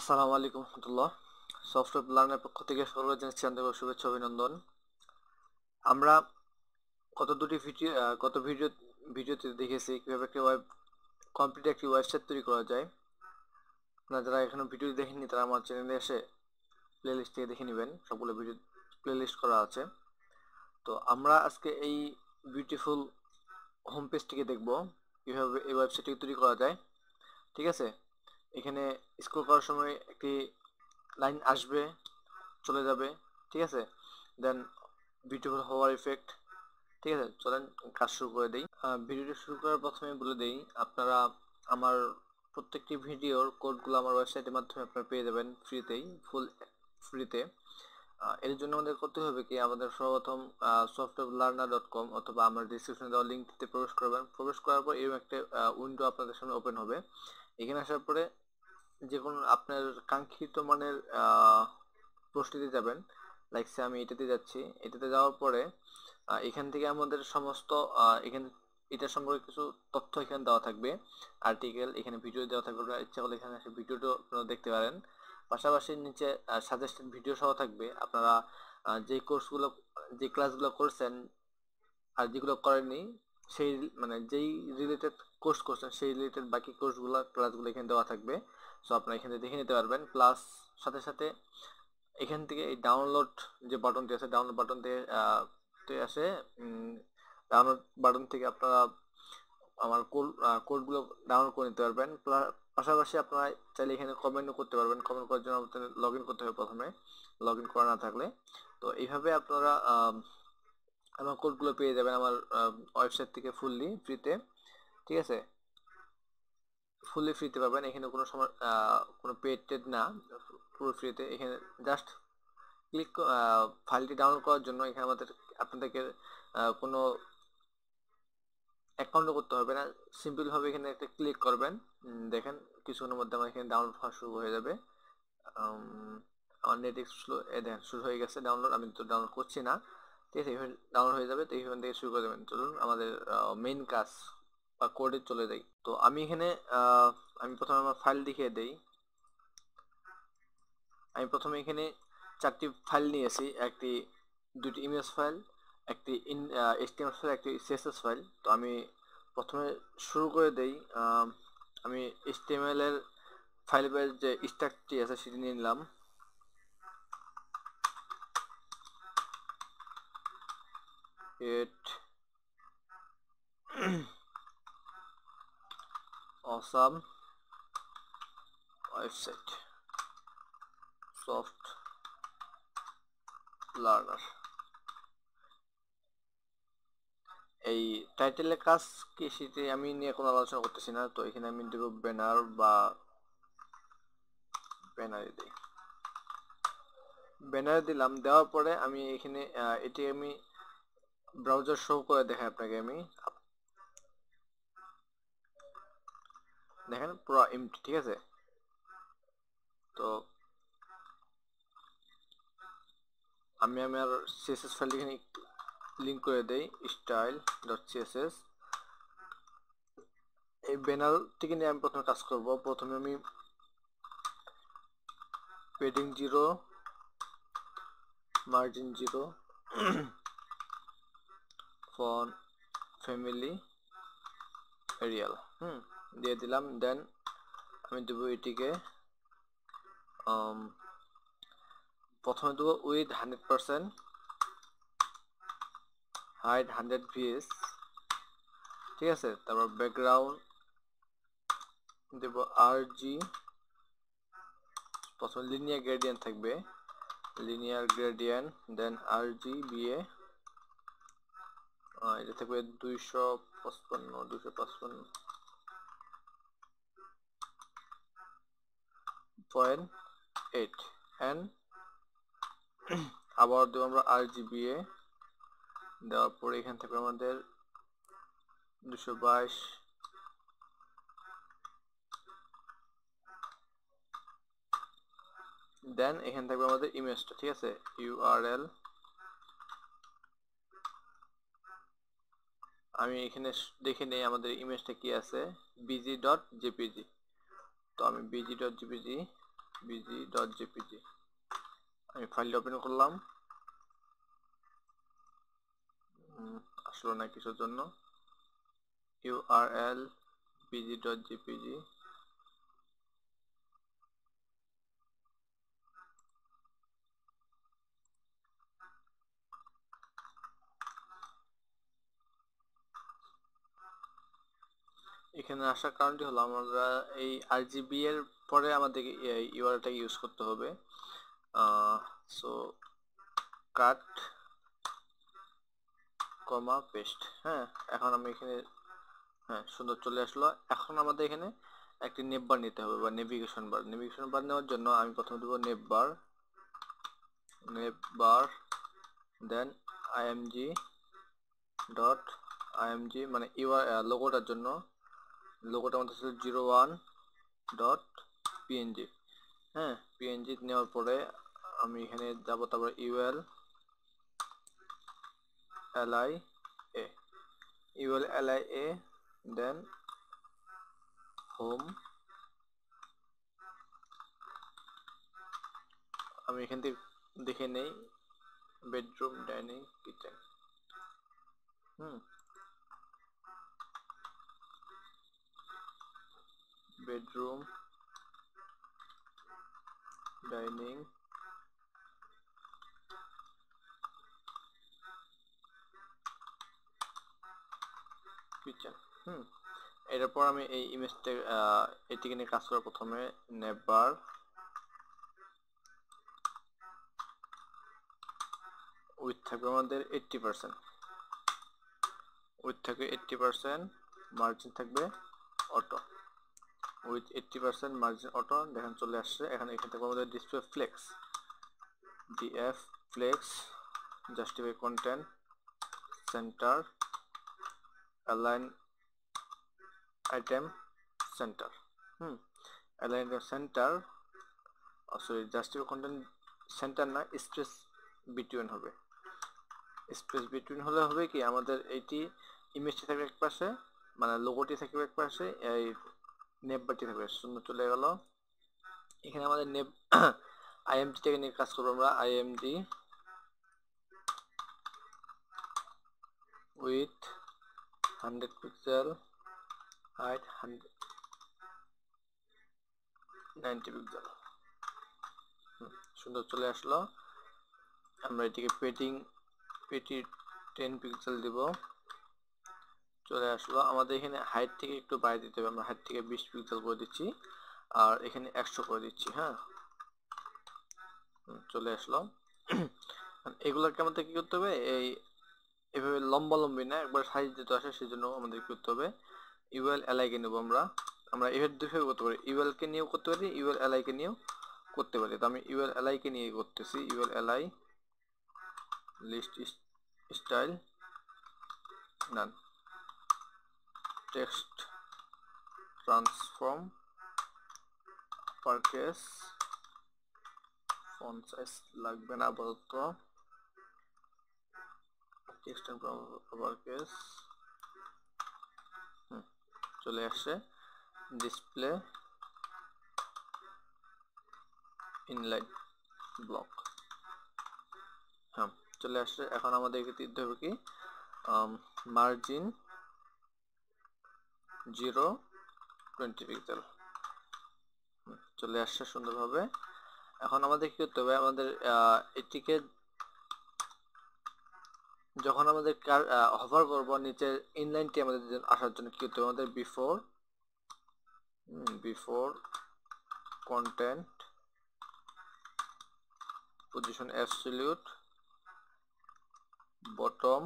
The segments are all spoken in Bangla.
আসসালামু আলাইকুম রহমতুল্লাহ। সফটওয়্যার লার্নার পক্ষ থেকে সকলকে জানাচ্ছি আন্তরিক শুভেচ্ছা অভিনন্দন। আমরা গত ভিডিওতে দেখেছি কিভাবে একটি কমপ্লিট একটি ওয়েবসাইট তৈরি করা যায়। আপনারা যারা এখনো ভিডিও দেখেননি তারা আমার চ্যানেলে এসে প্লেলিস্ট থেকে দেখে নেবেন, সবগুলো ভিডিও প্লেলিস্ট করা আছে। তো আমরা আজকে এই বিউটিফুল হোম পেজটিকে দেখব কিভাবে এই ওয়েবসাইটটি তৈরি করা যায়। ঠিক আছে, এখানে স্ক্রল করার সময় একটি লাইন আসবে, চলে যাবে। ঠিক আছে, দেন বিউটিফুল হওয়ার ইফেক্ট। ঠিক আছে, চলেন কাজ শুরু করে দেই। ভিডিওটি শুরু করার প্রথমে বলে দেই, আপনারা আমার প্রত্যেকটি ভিডিওর কোডগুলো আমার ওয়েবসাইটের মাধ্যমে আপনারা পেয়ে যাবেন ফুল ফ্রিতে। এর জন্য আমাদের করতে হবে কি, আমাদের সর্বপ্রথম softwarelearner.com অথবা আমার ডিসক্রিপশনে দেওয়া লিঙ্কটিতে প্রবেশ করবেন। প্রবেশ করার পর এরকম একটা উইন্ডো আপনাদের সামনে ওপেন হবে। এখানে আসার পরে যে কোনো আপনার কাঙ্ক্ষিত মানের প্রস্তুতি যাবেন। লাইকসে আমি এটাতে যাচ্ছি। এটাতে যাওয়ার পরে এখান থেকে আমাদের সমস্ত এটা সম্পর্কে কিছু তথ্য এখানে দেওয়া থাকবে, আর্টিকেল, এখানে ভিডিও দেওয়া থাকবে। ইচ্ছা করলে এখানে এসে ভিডিওটা আপনারা দেখতে পারেন। পাশাপাশি নিচে সাজেস্টেড ভিডিও সহ থাকবে। আপনারা যে কোর্সগুলো, যে ক্লাসগুলো করছেন আর যেগুলো করেননি, সেই মানে যেই রিলেটেড কোর্স করছেন সেই রিলেটেড বাকি ক্লাসগুলো এখানে দেওয়া থাকবে। সো আপনারা এখানে দেখে নিতে পারবেন। প্লাস সাথে সাথে এখান থেকে এই ডাউনলোড যে বাটনটি আছে, ডাউনলোড বাটন থেকে আসে ডাউনলোড বাটন থেকে আপনারা আমার কোডগুলো ডাউনলোড করে নিতে পারবেন। পাশাপাশি আপনারা চাইলে এখানে কমেন্টও করতে পারবেন। কমেন্ট করার জন্য আপনাদের লগ ইন করতে হবে প্রথমে, লগ ইন করা না থাকলে। তো এইভাবে আপনারা আমার কোডগুলো পেয়ে যাবেন আমার ওয়েবসাইট থেকে ফুললি ফ্রিতে। ঠিক আছে, ফুললি ফ্রিতে পাবেন। এখানে কোনো সময় কোনো পেড টেড না, পুরো ফ্রিতে। এখানে জাস্ট ফাইলটি ডাউনলোড করার জন্য এখানে আপনাদেরকে কোনো অ্যাকাউন্টও করতে হবে না। সিম্পলভাবে এখানে একটা ক্লিক করবেন। দেখেন কিছুক্ষণের মধ্যে আমার এখানে ডাউনলোড হওয়া শুরু হয়ে যাবে। আমার নেট স্লো, দেখেন শুরু হয়ে গেছে ডাউনলোড। আমি তো ডাউনলোড করছি না। ঠিক আছে, এইভাবে ডাউনলোড হয়ে যাবে। তো এইখান থেকে শুরু করে দেবেন। চলুন আমাদের মেইন কাজ বা কোডে চলে যাই। তো আমি এখানে আমি প্রথমে আমার ফাইল দেখিয়ে দেই। আমি প্রথমে এখানে 4টি ফাইল নিয়েছি, দুটি ইমেজ ফাইল, একটি HTML ফাইল, একটি CSS ফাইল। তো আমি প্রথমে শুরু করে দেই। আমি HTML এর ফাইলের যে স্ট্রাকটি আছে সেটি নিয়ে নিলাম। অসাম ওয়েবসাইট সফট লার্নার, এই টাইটেলের কাজ কি সেটি আমি নিয়ে কোনো আলোচনা করতেছি না। তো এখানে আমি দেব ব্যানার বা ব্যানারে দিই, ব্যানারে দিলাম। দেওয়ার পরে আমি এখানে এটি আমি ব্রাউজার শো করে দেখাই আপনাকে। আমি দেখেন পুরো এমটি। ঠিক আছে, তো আমি আমার CSS ফাইলটি এখানে লিঙ্ক করে দেই, style.css। এই ব্যানারটিকে নিয়ে আমি প্রথমে কাজ করব। প্রথমে আমি padding 0, margin 0, font family Arial দিয়ে দিলাম। দেন আমি দেবো এটিকে প্রথমে দেবো উইথ 100%, হাইট 100 VS। ঠিক আছে, তারপর ব্যাকগ্রাউন্ড দেবো RG। প্রথমে লিনিয়ার গ্রেডিয়েন্ট থাকবে, লিনিয়ার গ্রেডিয়েন্ট, দেন RGBA। এটা থাকবে 255.8 এন্ড আবার দেবো আমরা RGBA। দেওয়ার পরে এখান থেকে আমাদের 222। দেন এখান থেকে আমাদের ইমেজটা। ঠিক আছে, URL আমি এখানে দেখে নেই আমাদের ইমেজটা কি আছে, bg.jpg। তো আমি bg.jpg bg.jpg আমি ফাইলটা ওপেন করলাম, আসলো না কিছুর জন্য। url bg.jpg এখানে আসার কারণটি হলো আমরা এই RGB এর পরে আমাদের ইউআরএলটা ইউজ করতে হবে। সো কাট কমা পেস্ট। হ্যাঁ, এখন আমি এখানে সুন্দর চলে আসলো। এখন আমাদের এখানে একটি নেভ বার নিতে হবে বা নেভিগেশন বার। নেভিগেশন বার নেওয়ার জন্য আমি প্রথমে দেবো নেভ বার দেন img মানে লোগোটার জন্য লোগোটা আমাদের ছিল 01.png। হ্যাঁ, png নেওয়ার পরে আমি এখানে যাব, তারপর lia দেন হোম। আমি এখান থেকে দেখে নেই bedroom, dining, kitchen. Bedroom, dining, kitchen. এরপর আমি এই ইমেজটা এটিকে নিয়ে কাজ করার প্রথমে নেভার উইথ থাকবে আমাদের 80%, উইথ থাকবে 80%, মার্জিন থাকবে অটো। উইথ 80% মার্জিন অটো, দেখেন চলে আসছে। এখানে থাকবে আমাদের display flex, df flex, justify content, center, align item center. Align center, sorry justify content center না, স্পেস বিটুইন হবে। স্পেস বিটুইন হলে হবে কি, আমাদের এইটি ইমেজটি থাকবে এক পাশে, মানে লোগোটি থাকবে এক পাশে, এই নেভ বারটি থাকবে। শূন্য চলে গেল। এখানে আমাদের নেভ আইএমডি থেকে নিয়ে কাজ করবো আমরা। IMD with 100 pixel, height 90 pixel. সুন্দর চলে আসলো। আমরা এটিকে পেটি 10 পিক্সেল দিব। চলে আসলো। আমাদের এখানে হাইট থেকে একটু বাড়িয়ে দিতে হবে, আমরা হাইট থেকে 20 পিক্সেল করে দিচ্ছি, আর এখানে 100 করে দিচ্ছি। হ্যাঁ, চলে আসলো। এগুলোকে আমাদের কি করতে হবে, এভাবে লম্বা লম্বি না, একবার সাইজ দিতে আসে, সেই জন্য আমাদের কি করতে হবে, ইউএল এলআই কে নেব। আমরা এভাবে দুইভাবে করতে পারি, ইউএল কে নিয়েও করতে পারি, ইউএল এলআই কে নিয়েও করতে পারি। তো আমি ইউএল এলআই কে নিয়ে করতেছি। UL LI list style none, text transform, upper case, font size লাগবে না আপাতত, টেক্সট আপার কেস। চলে আসছে। ডিসপ্লে ইনলাইন ব্লক, হ্যাঁ চলে আসছে। এখন আমাদেরকে দিতে হবে কি, মার্জিন 0.20 পিক্সেল। চলে আসছে সুন্দরভাবে। এখন আমাদের কি করতে হবে, আমাদের এটিকে যখন আমাদের হভার করব নিচে ইনলাইনটি আমাদের আসার জন্য কি করতে হবে, আমাদের before content position absolute bottom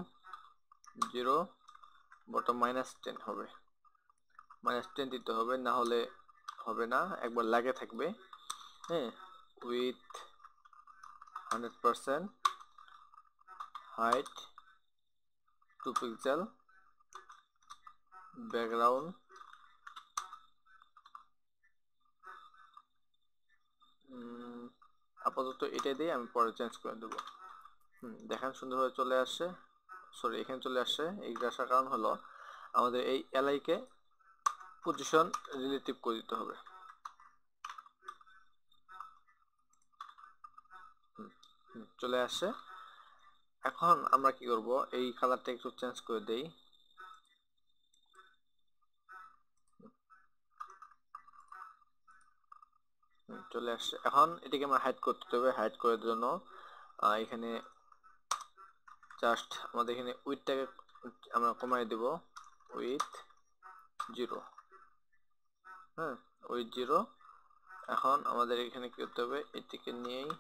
0, bottom -10 হবে, -10 দিতে হবে, না হলে হবে না, একবার লাগে থাকবে। হ্যাঁ, উইথ 100%, হাইট 2 পিক্সেল, ব্যাকগ্রাউন্ড আপাতত এটা দিয়ে আমি পরে চেঞ্জ করে দেবো। দেখেন সুন্দরভাবে চলে আসছে। সরি, এখানে চলে আসছে। এইটা আসার কারণ হলো আমাদের এই এলআই কে পজিশন রিলেটিভ করে দিতে হবে। চলে আসে। এখন আমরা কি করব, এই কালারটা একটু চেঞ্জ করে দেই। চলে আসছে। এখন এটাকে আমরা হাইড করতে হবে। হাইড করার জন্য এখানে জাস্ট আমাদের এখানে উইথটাকে আমরা কমাই দেব, উইথ 0। হ্যাঁ, উইথ 0। এখন আমাদের এখানে কি করতে হবে, এটিকে নিয়েই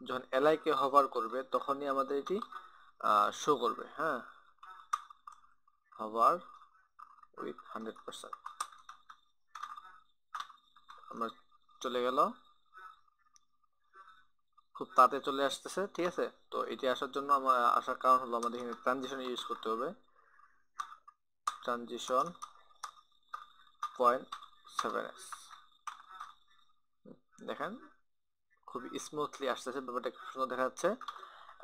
যখন এলআই কে হভার করবে তখনই আমাদের এটি শো করবে। হ্যাঁ, হভার উইথ 100%। আমরা চলে গেল, খুব তাড়াতাড়ি চলে আসতেছে। ঠিক আছে, তো এটি আসার জন্য আমার আসার কারণ হলো আমাদের এখানে ট্রানজিশন ইউজ করতে হবে। ট্রানজিশন 0.7s, দেখেন খুবই স্মুথলি আসতেছে, ব্যাপারটা খুব সুন্দর দেখা যাচ্ছে।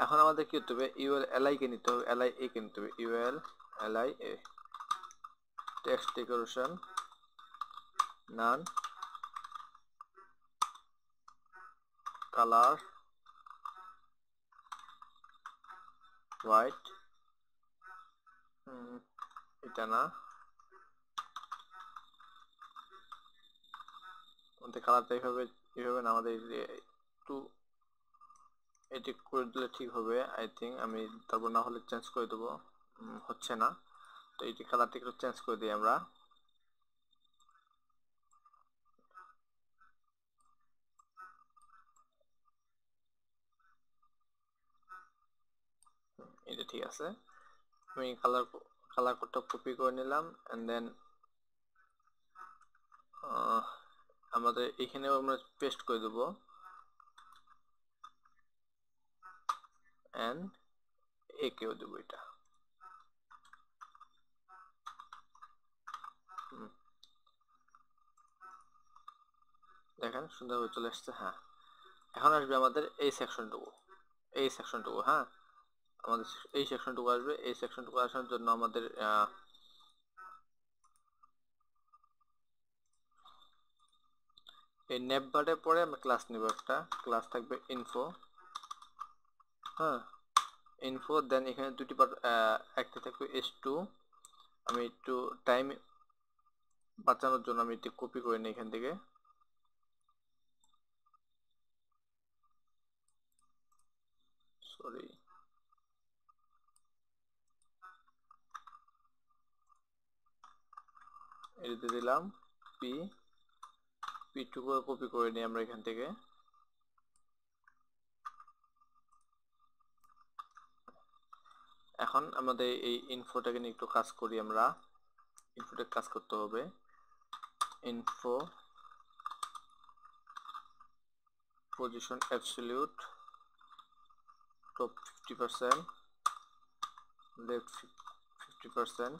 এখন আমাদের কি করতে হবে, ইউএল এলআই কে নিতে হবে, এলআই এ কে নিতে হবে, ইউএল এলআই এ, text decoration none, colour white, এটা না, আমাদের কালারটা এইভাবে না, আমাদের একটু এটি করে দিলে ঠিক হবে আই থিঙ্ক। আমি তারপর না হলে চেঞ্জ করে দেবো, হচ্ছে না। তো এটি কালারটা একটু চেঞ্জ করে দিই আমরা। এটা ঠিক আছে। আমি কালার কোডটা কপি করে নিলাম, এন্ড দেন আমাদের এখানেও আমরা পেস্ট করে দেবো, এন্ড একেও দেবো এটা। দেখেন সুন্দরভাবে চলে আসছে। হ্যাঁ, এখন আসবে আমাদের এই সেকশনটুকু, হ্যাঁ, আমাদের এই সেকশনটুকু আসবে। এই সেকশনটুকু আসার জন্য আমাদের এই নেপবারের পরে আমরা ক্লাস নিব, একটা ক্লাস থাকবে ইনফো। হ্যাঁ, ইনফো, দেন এখানে দুটি পার্ট, একটা থাকবে s2। আমি একটু টাইম বাঁচানোর জন্য আমি একটু কপি করে নিই এখান থেকে। সরি, এটাতে দিলাম p2 করে কপি করে নিই আমরা এখান থেকে। এখন আমাদের এই ইনফোটাকে নিয়ে একটু কাজ করি আমরা। ইনফোটা কাজ করতে হবে, info position absolute, top 50%, left 50%,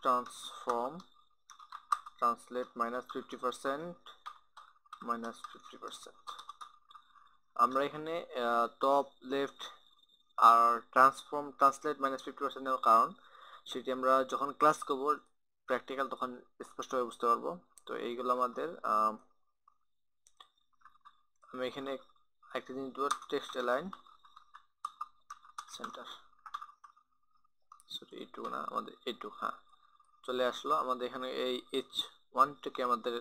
transform translate -50%, -50%। আমরা এখানে টপ লেফট আর ট্রান্সলেট -50% নেওয়ার কারণ, সেটি আমরা যখন ক্লাস করব প্র্যাকটিক্যাল তখন স্পষ্টভাবে বুঝতে পারবো। তো এইগুলো আমাদের আমি এখানে একটা জিনিস দেবো, টেক্সট অ্যালাইন সেন্টার, সরি এইটুকু না, আমাদের এইটুকু। হ্যাঁ, চলে আসলো। আমাদের এখানে এই H1 আমাদের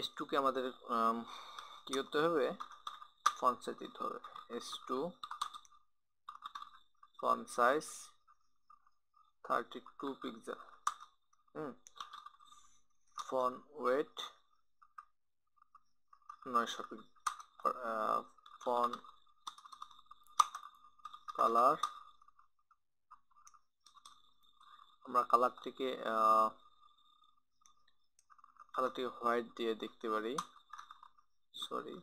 H2 কে আমাদের কি করতে হবে, ফন্ট সাইজ দিতে হবে। H2 font size 32 pixel. Font wait 900 pixel. Font colour, আমরা কালারটিকে হোয়াইট দিয়ে দেখতে পারি। সরি,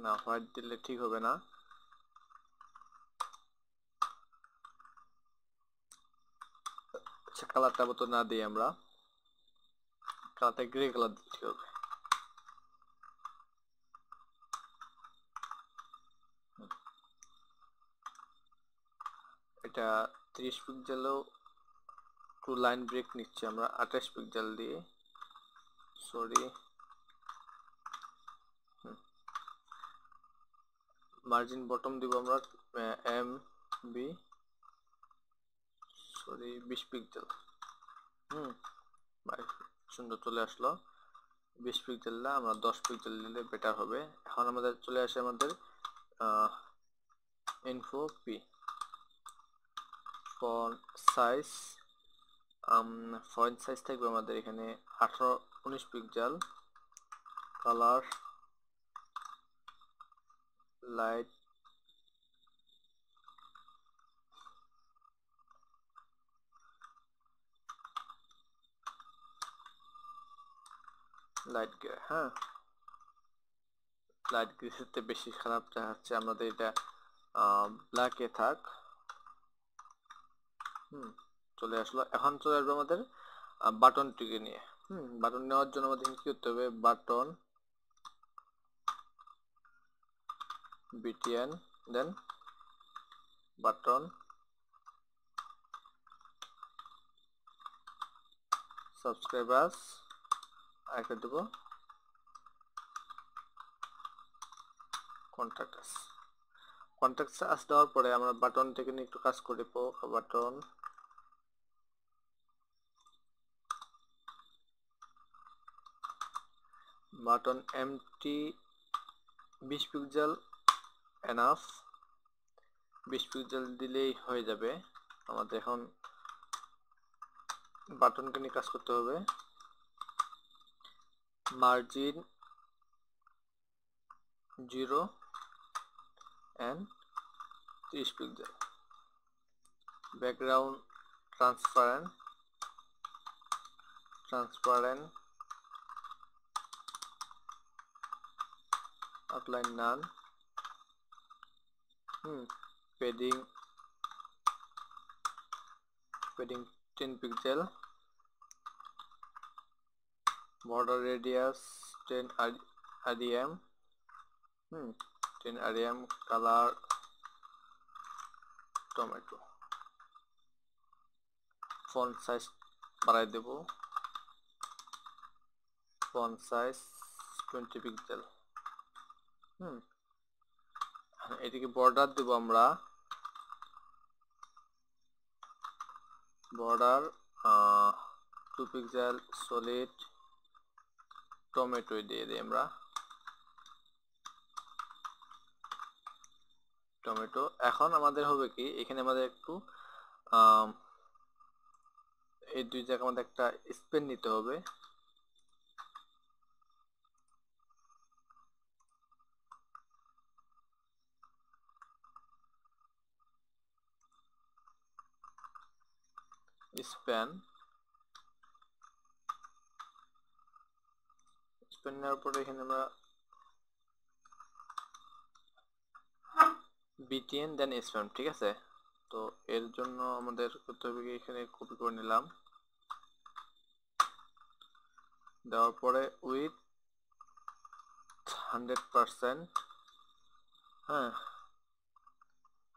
না, হোয়াইট দিলে ঠিক হবে না। আচ্ছা, কালারটা মতো না দিই আমরা, কালারটা গ্রে কালার দিতে হবে। এটা 30 পিক্সেলও একটু লাইন ব্রেক নিচ্ছি আমরা 28 পিক্সেল দিয়ে, সরি মার্জিন বটম দিব আমরা MB সরি 20 পিক্সেল। সুন্দর চলে আসলো 20 পিক্সেল না, আমরা 10 পিক্সেল দিলে বেটার হবে। এখন আমাদের চলে আসে আমাদের ইনফো পি ফন্ট সাইজ থাকবে আমাদের এখানে 18-19 পিক্সেল, কালার লাইট গ্রে, হ্যাঁ লাইট গ্রেতে বেশি খারাপ দেখাচ্ছে, আমাদের এটা ব্ল্যাকে থাক। চলে আসলো। এখন চলে আসবে আমাদের বাটনটিকে নিয়ে। বাটন নেওয়ার জন্য আমাদের কি করতে হবে, বাটন BTN দেন বাটন সাবস্ক্রাইবার্স আরেকটা দেবো কন্ট্যাক্টস দেওয়ার পরে আমরা বাটনটাকে নিয়ে একটু কাজ করে দেবো। Button MT 20 pixel enough, 20 pixel দিলেই হয়ে যাবে। আমাদের এখন বাটনকে নিয়ে কাজ করতে হবে। Margin 0 and 30 pixel, background transparent, outline none, padding 10 pixel, border radius 10 rem, 10 rem, color tomato, font size বাড়াই দেব, ফন্ট সাইজ 20 পিক্সেল। এটিকে বর্ডার দেব আমরা, বর্ডার 2 পিক্সেল সলিড টমেটো দিয়ে দিই আমরা, টমেটো। এখন আমাদের হবে কি, এখানে আমাদের একটু এই দুই জায়গায় আমাদের একটা স্পেন নিতে হবে। স্পেন নেওয়ার পরে এখানে আমরা BTN দেন স্প্যান, ঠিক আছে। তো এর জন্য আমাদের করতে হবে এখানে কপি করে নিলাম, দেওয়ার পরে উইথ 100%, হ্যাঁ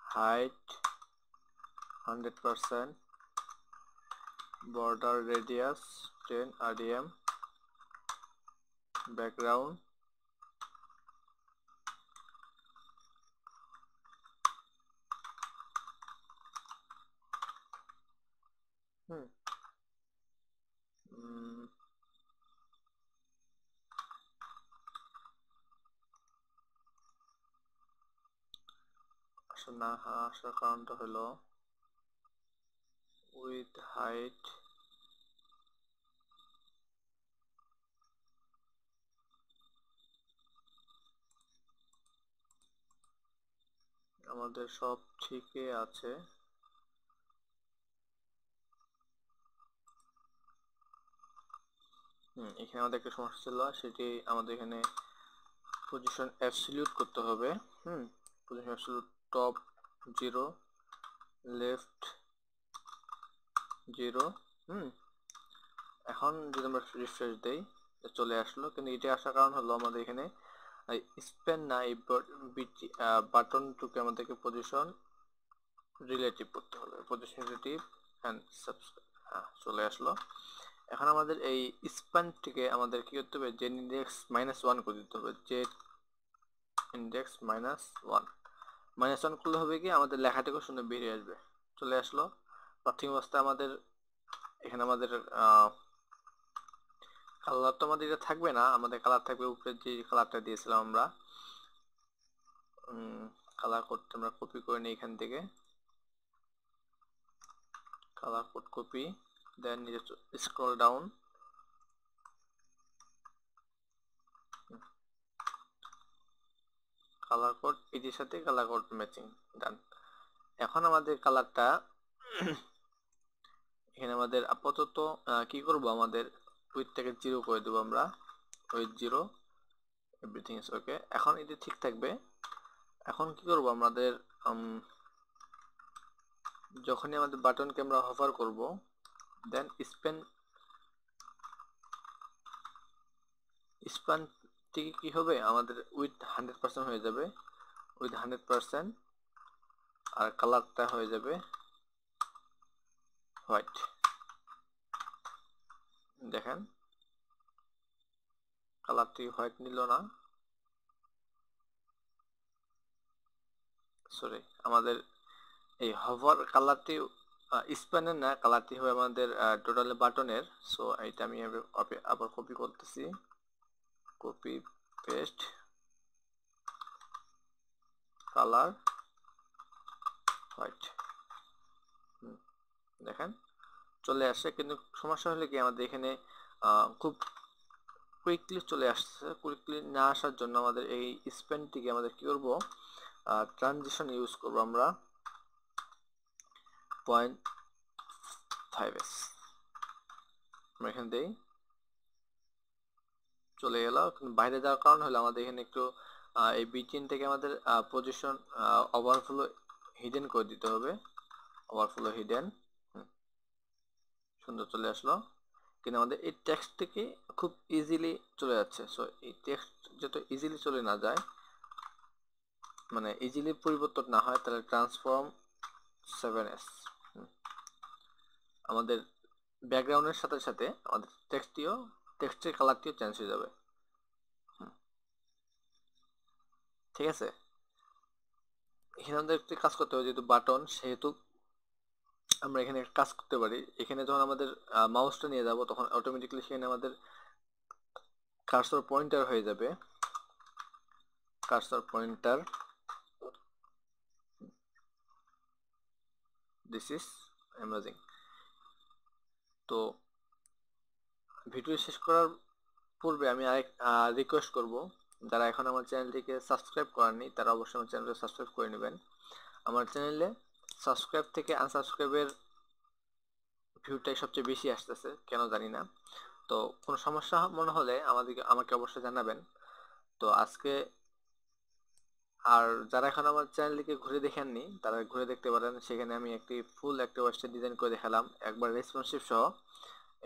height 100%, border radius 10 rem, background না আসার কারণটা হলো উইথ হাইট আমাদের সব ঠিকই আছে। এখানে আমাদের একটা সমস্যা ছিল, সেটি আমাদের এখানে পজিশন অ্যাবসলিউট করতে হবে। Position absolute top 0 left 0। এখন যদি আমরা রিফ্রেশ দেই চলে আসলো, কিন্তু এটা আসার কারণ হলো আমাদের এখানে স্প্যান না, এই বাটনটুকে আমাদেরকে পজিশন রিলেটিভ করতে হবে, পজিশন রিলেটিভ অ্যান্ড সাবস্ক্রাইব। হ্যাঁ, চলে আসলো। এখন আমাদের এই স্প্যানটিকে আমাদের কি করতে হবে, জেড ইন্ডেক্স -1 করে দিতে হবে। জেড ইন্ডেক্স -1 করলে হবে কি আমাদের লেখাটাকে শুনে বেরিয়ে আসবে। চলে আসলো। প্রাথমিক অবস্থায় আমাদের এখানে আমাদের কালার তো আমাদের এটা থাকবে না, আমাদের কালার থাকবে উপরে যে কালারটা দিয়েছিলাম আমরা। কালার কোডটা আমরা কপি করে নিই এখান থেকে, কালার কোড কপি, দেন নিচে স্ক্রল ডাউন, কালার কোড এটির সাথে কালার কোড ম্যাচিং, ডান। এখন আমাদের কালারটা এখানে আমাদের আপাতত কি করব, আমাদের উইথটাকে 0 করে দেবো আমরা, উইথ 0, এভরিথিং ইজ ওকে। এখন এটি ঠিক থাকবে। এখন কি করব, আমাদের যখনই আমাদের বাটনকে আমরা হভার করব, দেন স্প্যান থেকে কি হবে, আমাদের উইথ 100% হয়ে যাবে, উইথ 100%, আর কালারটা হয়ে যাবে হোয়াইট। দেখেন কালারটি হোয়াইট নিল না, সরি, আমাদের এই হভার কালারটি স্প্যানের না, কালারটি হবে আমাদের টোটাল বাটনের। সো এইটা আমি আবার কপি করতেছি, কপি পেস্ট, কালার হোয়াইট, দেখেন চলে আসে। কিন্তু সমস্যা হলে কি আমাদের এখানে খুব কুইকলি চলে আসছে। কুইকলি না আসার জন্য আমাদের এই স্প্যানটিকে আমাদের কি করব, ট্রানজিশন ইউজ করব আমরা 0.5s, আমরা এখানে দেই, চলে গেল। বাইরে যাওয়ার কারণ হলো আমাদের এখানে একটু এই বিটিন থেকে আমাদের পজিশন ওভারফ্লো হিডেন করে দিতে হবে, ওভারফ্লো হিডেন, সুন্দর চলে আসলো। কিন্তু আমাদের এই টেক্সট থেকে খুব ইজিলি চলে যাচ্ছে। সো এই টেক্সট যত ইজিলি চলে না যায়, মানে ইজিলি পরিবর্তন না হয়, তাহলে ট্রান্সফর্ম 7s, আমাদের ব্যাকগ্রাউন্ডের সাথে সাথে আমাদের টেক্সটের কালারটিও চেঞ্জ হয়ে যাবে। ঠিক আছে, এখানে আমাদের একটি কাজ করতে হবে, যেহেতু বাটন, সেহেতু আমরা এখানে একটা কাজ করতে পারি। এখানে যখন আমাদের মাউসটা নিয়ে যাব, তখন অটোমেটিক্যালি সেখানে আমাদের কার্সর পয়েন্টার হয়ে যাবে, cursor pointer, this is amazing. তো ভিডিও শেষ করার পূর্বে আমি আরেক রিকোয়েস্ট করব, যারা এখন আমার চ্যানেলটিকে সাবস্ক্রাইব করেননি তারা অবশ্যই আমার চ্যানেলকে সাবস্ক্রাইব করে নেবেন। আমার চ্যানেলে সাবস্ক্রাইব থেকে আনসাবস্ক্রাইবের ভিউটাই সবচেয়ে বেশি আসতেছে, কেন জানি না। তো কোনো সমস্যা মনে হলে আমাকে অবশ্যই জানাবেন। তো আজকে, আর যারা এখন আমার চ্যানেলটিকে ঘুরে দেখেননি তারা ঘুরে দেখতে পারেন, সেখানে আমি একটি ফুল একটা ওয়েবসাইট ডিজাইন করে দেখালাম, একবার রেসপন্সিভ সহ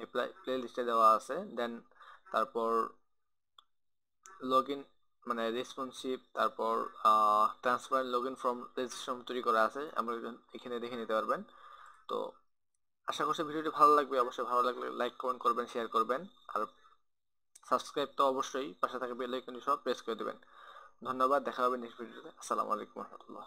এই প্লে লিস্টে দেওয়া আছে। দেন তারপর লগইন, মানে রেসপন্সিভ, তারপর ট্রান্সপারেন্ট লগইন ফর্ম রেজিস্ট্রেশন তৈরি করা আছে, আমরা এখানে দেখে নিতে পারবেন। তো আশা করছি ভিডিওটি ভালো লাগবে, অবশ্যই ভালো লাগলে লাইক কমেন্ট করবেন, শেয়ার করবেন, আর সাবস্ক্রাইব তো অবশ্যই, পাশে থাকা বেল আইকনটি সব প্রেস করে দেবেন। ধন্যবাদ, দেখা হবে নেক্সট ভিডিওতে। আসসালামু আলাইকুম রহমতুল্লাহ।